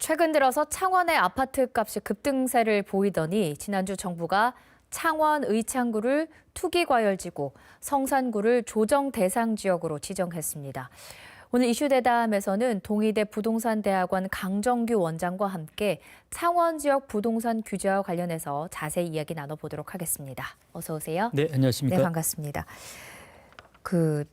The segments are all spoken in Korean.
최근 들어서 창원의 아파트 값이 급등세를 보이더니 지난주 정부가 창원 의창구를 투기과열지구, 성산구를 조정 대상 지역으로 지정했습니다. 오늘 이슈대담에서는 동의대 부동산대학원 강정규 원장과 함께 창원 지역 부동산 규제와 관련해서 자세히 이야기 나눠보도록 하겠습니다. 어서 오세요. 네, 안녕하십니까. 네, 반갑습니다.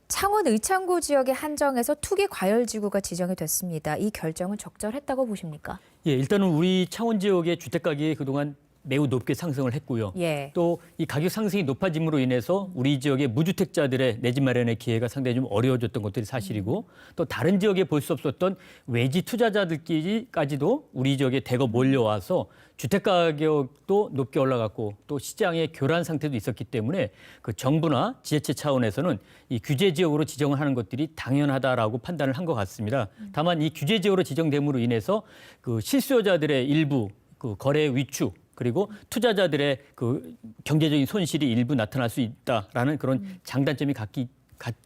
창원 의창구 지역에 한정해서 투기 과열 지구가 지정이 됐습니다. 이 결정은 적절했다고 보십니까? 예, 일단은 우리 창원 지역의 주택 가격이 그동안 매우 높게 상승을 했고요. 예. 또 이 가격 상승이 높아짐으로 인해서 우리 지역의 무주택자들의 내 집 마련의 기회가 상당히 좀 어려워졌던 것들이 사실이고, 또 다른 지역에 볼 수 없었던 외지 투자자들끼리까지도 우리 지역에 대거 몰려와서 주택 가격도 높게 올라갔고 또 시장의 교란 상태도 있었기 때문에 그 정부나 지자체 차원에서는 이 규제 지역으로 지정을 하는 것들이 당연하다라고 판단을 한 것 같습니다. 다만 이 규제 지역으로 지정됨으로 인해서 그 실수요자들의 일부 그 거래 위축, 그리고 투자자들의 그 경제적인 손실이 일부 나타날 수 있다라는 그런 장단점이 각기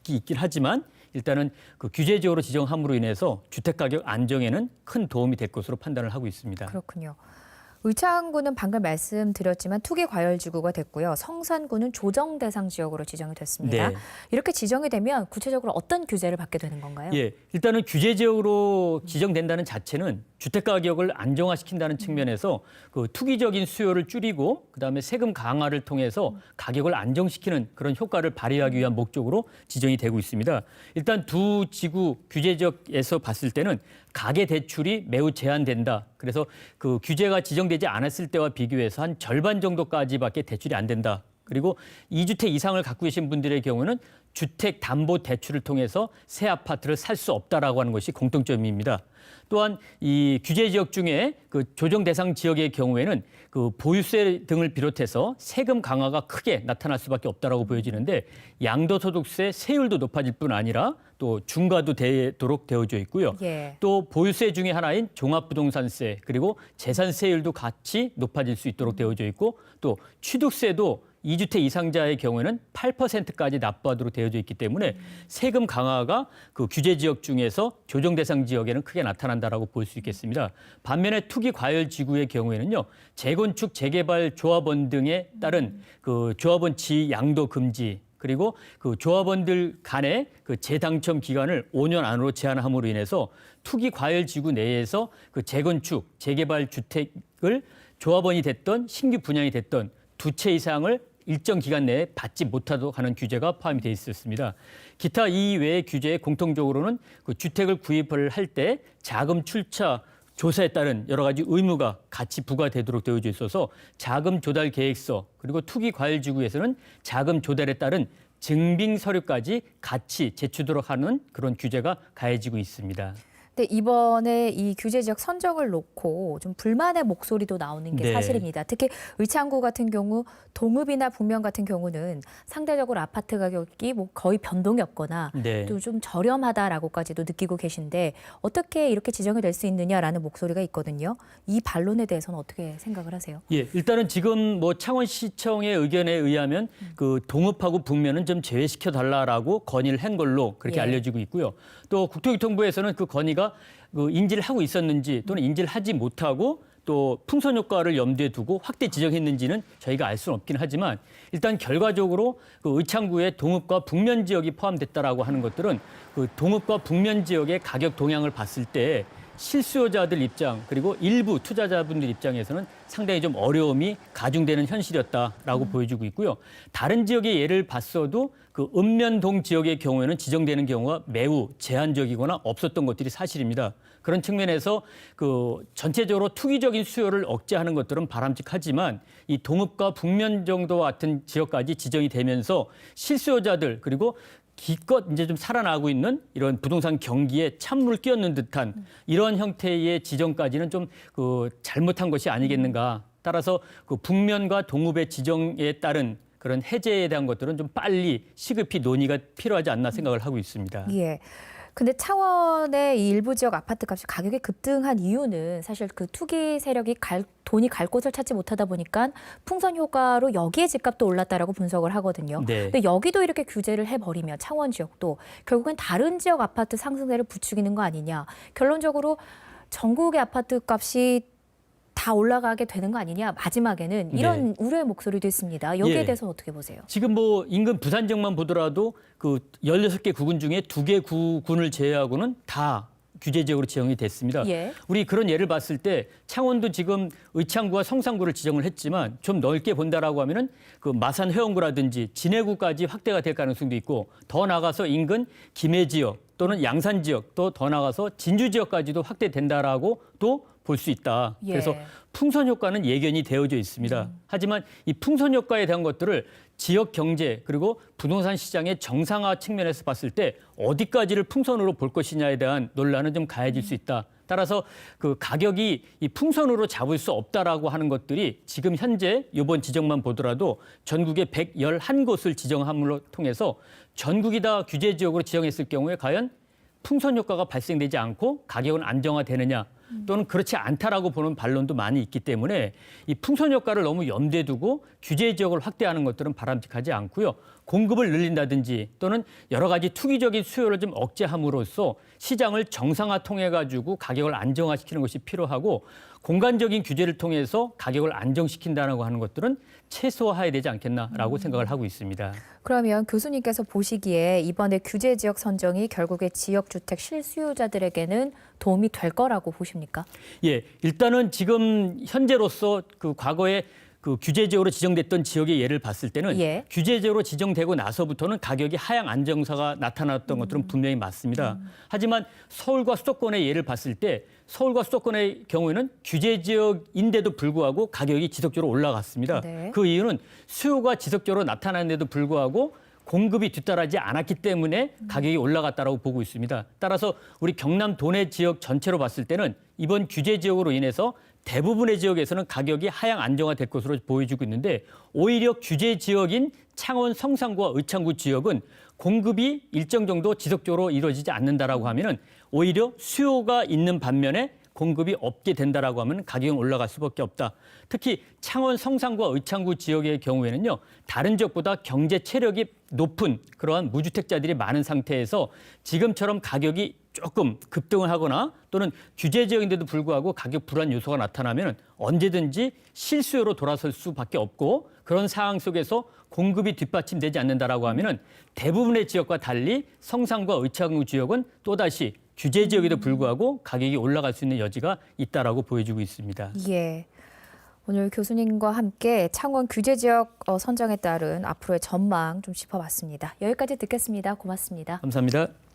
있긴 하지만, 일단은 그 규제 지역으로 지정함으로 인해서 주택 가격 안정에는 큰 도움이 될 것으로 판단을 하고 있습니다. 그렇군요. 의창구는 방금 말씀드렸지만 투기 과열 지구가 됐고요. 성산구는 조정 대상 지역으로 지정이 됐습니다. 네. 이렇게 지정이 되면 구체적으로 어떤 규제를 받게 되는 건가요? 예, 일단은 규제 지역으로 지정된다는 자체는 주택 가격을 안정화시킨다는 측면에서 그 투기적인 수요를 줄이고 그다음에 세금 강화를 통해서 가격을 안정시키는 그런 효과를 발휘하기 위한 목적으로 지정이 되고 있습니다. 일단 두 지구 규제 지역에서 봤을 때는 가계 대출이 매우 제한된다. 그래서 그 규제가 지정되지 않았을 때와 비교해서 한 절반 정도까지밖에 대출이 안 된다. 그리고 2주택 이상을 갖고 계신 분들의 경우는 주택담보대출을 통해서 새 아파트를 살 수 없다라고 하는 것이 공통점입니다. 또한 이 규제 지역 중에 그 조정 대상 지역의 경우에는 그 보유세 등을 비롯해서 세금 강화가 크게 나타날 수밖에 없다라고 보여지는데, 양도소득세 세율도 높아질 뿐 아니라 또 중과도 되도록 되어져 있고요. 예. 또 보유세 중에 하나인 종합부동산세, 그리고 재산세율도 같이 높아질 수 있도록 되어져 있고, 또 취득세도 2주택 이상자의 경우에는 8%까지 납부하도록 되어져 있기 때문에 세금 강화가 그 규제 지역 중에서 조정 대상 지역에는 크게 나타난다라고 볼 수 있겠습니다. 반면에 투기 과열 지구의 경우에는요, 재건축, 재개발 조합원 등에 따른 그 조합원 지위 양도 금지, 그리고 그 조합원들 간의 그 재당첨 기간을 5년 안으로 제한함으로 인해서 투기 과열 지구 내에서 그 재건축, 재개발 주택을 조합원이 됐던 신규 분양이 됐던 두 채 이상을 일정 기간 내에 받지 못하도록 하는 규제가 포함이 되어 있었습니다. 기타 이외의 규제에 공통적으로는 그 주택을 구입을 할 때 자금 출처 조사에 따른 여러 가지 의무가 같이 부과되도록 되어져 있어서 자금 조달 계획서, 그리고 투기 과열 지구에서는 자금 조달에 따른 증빙 서류까지 같이 제출하도록 하는 그런 규제가 가해지고 있습니다. 근데 이번에 이 규제 지역 선정을 놓고 좀 불만의 목소리도 나오는 게 네. 사실입니다. 특히 의창구 같은 경우, 동읍이나 북면 같은 경우는 상대적으로 아파트 가격이 뭐 거의 변동이 없거나 네. 또 좀 저렴하다라고까지도 느끼고 계신데, 어떻게 이렇게 지정이 될 수 있느냐라는 목소리가 있거든요. 이 반론에 대해서는 어떻게 생각을 하세요? 예, 일단은 지금 뭐 창원시청의 의견에 의하면 그 동읍하고 북면은 좀 제외시켜 달라라고 건의를 한 걸로 그렇게 예. 알려지고 있고요. 또 국토교통부에서는 그 건의가 그 인지를 하고 있었는지 또는 인지를 하지 못하고 또 풍선 효과를 염두에 두고 확대 지정했는지는 저희가 알 수는 없긴 하지만, 일단 결과적으로 그 의창구의 동읍과 북면 지역이 포함됐다라고 하는 것들은 그 동읍과 북면 지역의 가격 동향을 봤을 때 실수요자들 입장, 그리고 일부 투자자분들 입장에서는 상당히 좀 어려움이 가중되는 현실이었다라고 보여지고 있고요. 다른 지역의 예를 봤어도 그 읍면동 지역의 경우에는 지정되는 경우가 매우 제한적이거나 없었던 것들이 사실입니다. 그런 측면에서 그 전체적으로 투기적인 수요를 억제하는 것들은 바람직하지만, 이 동읍과 북면 정도와 같은 지역까지 지정이 되면서 실수요자들, 그리고 기껏 이제 좀 살아나고 있는 이런 부동산 경기에 찬물 끼얹는 듯한 이런 형태의 지정까지는 좀 그 잘못한 것이 아니겠는가. 따라서 그 북면과 동읍의 지정에 따른 그런 해제에 대한 것들은 좀 빨리 시급히 논의가 필요하지 않나 생각을 하고 있습니다. 예. 근데 창원의 이 일부 지역 아파트 값이 가격이 급등한 이유는 사실 그 투기 세력이 돈이 갈 곳을 찾지 못하다 보니까 풍선 효과로 여기에 집값도 올랐다라고 분석을 하거든요. 네. 근데 여기도 이렇게 규제를 해버리면 창원 지역도 결국엔 다른 지역 아파트 상승세를 부추기는 거 아니냐. 결론적으로 전국의 아파트 값이 다 올라가게 되는 거 아니냐, 마지막에는 이런 우려의 목소리도 있습니다. 여기에 예. 대해서 어떻게 보세요? 지금 뭐 인근 부산 지역만 보더라도 그 16개 구군 중에 2개 구군을 제외하고는 다 규제 지역으로 지정이 됐습니다. 예. 우리 그런 예를 봤을 때 창원도 지금 의창구와 성산구를 지정을 했지만 좀 넓게 본다라고 하면은 그 마산 회원구라든지 진해구까지 확대가 될 가능성도 있고, 더 나가서 인근 김해 지역 또는 양산 지역, 또 더 나가서 진주 지역까지도 확대된다라고 또 볼 수 있다. 예. 그래서 풍선 효과는 예견이 되어져 있습니다. 하지만 이 풍선 효과에 대한 것들을 지역 경제 그리고 부동산 시장의 정상화 측면에서 봤을 때 어디까지를 풍선으로 볼 것이냐에 대한 논란은 좀 가해질 수 있다. 따라서 그 가격이 이 풍선으로 잡을 수 없다라고 하는 것들이 지금 현재 이번 지정만 보더라도 전국에 111곳을 지정함으로 통해서 전국이 다 규제 지역으로 지정했을 경우에 과연 풍선 효과가 발생되지 않고 가격은 안정화되느냐, 또는 그렇지 않다라고 보는 반론도 많이 있기 때문에 이 풍선 효과를 너무 염두에 두고 규제 지역을 확대하는 것들은 바람직하지 않고요. 공급을 늘린다든지 또는 여러 가지 투기적인 수요를 좀 억제함으로써 시장을 정상화 통해 가지고 가격을 안정화시키는 것이 필요하고, 공간적인 규제를 통해서 가격을 안정시킨다고 하는 것들은 최소화해야 되지 않겠나라고 생각을 하고 있습니다. 그러면 교수님께서 보시기에 이번에 규제 지역 선정이 결국에 지역주택 실수요자들에게는 도움이 될 거라고 보십니까? 예, 일단은 지금 현재로서 그 과거에 그 규제 지역으로 지정됐던 지역의 예를 봤을 때는 예. 규제 지역으로 지정되고 나서부터는 가격이 하향 안정세가 나타났던 것들은 분명히 맞습니다. 하지만 서울과 수도권의 예를 봤을 때 서울과 수도권의 경우에는 규제 지역인데도 불구하고 가격이 지속적으로 올라갔습니다. 네. 그 이유는 수요가 지속적으로 나타나는데도 불구하고 공급이 뒤따르지 않았기 때문에 가격이 올라갔다고 보고 있습니다. 따라서 우리 경남 도내 지역 전체로 봤을 때는 이번 규제 지역으로 인해서 대부분의 지역에서는 가격이 하향 안정화될 것으로 보여지고 있는데, 오히려 규제 지역인 창원 성산구와 의창구 지역은 공급이 일정 정도 지속적으로 이루어지지 않는다라고 하면은 오히려 수요가 있는 반면에 공급이 없게 된다라고 하면 가격은 올라갈 수밖에 없다. 특히 창원 성산구와 의창구 지역의 경우에는요, 다른 지역보다 경제 체력이 높은 그러한 무주택자들이 많은 상태에서 지금처럼 가격이 조금 급등을 하거나 또는 규제 지역인데도 불구하고 가격 불안 요소가 나타나면 언제든지 실수요로 돌아설 수밖에 없고, 그런 상황 속에서 공급이 뒷받침되지 않는다라고 하면은 대부분의 지역과 달리 성산과 의창구 지역은 또다시 규제 지역에도 불구하고 가격이 올라갈 수 있는 여지가 있다라고 보여지고 있습니다. 예. 오늘 교수님과 함께 창원 규제 지역 선정에 따른 앞으로의 전망 좀 짚어봤습니다. 여기까지 듣겠습니다. 고맙습니다. 감사합니다.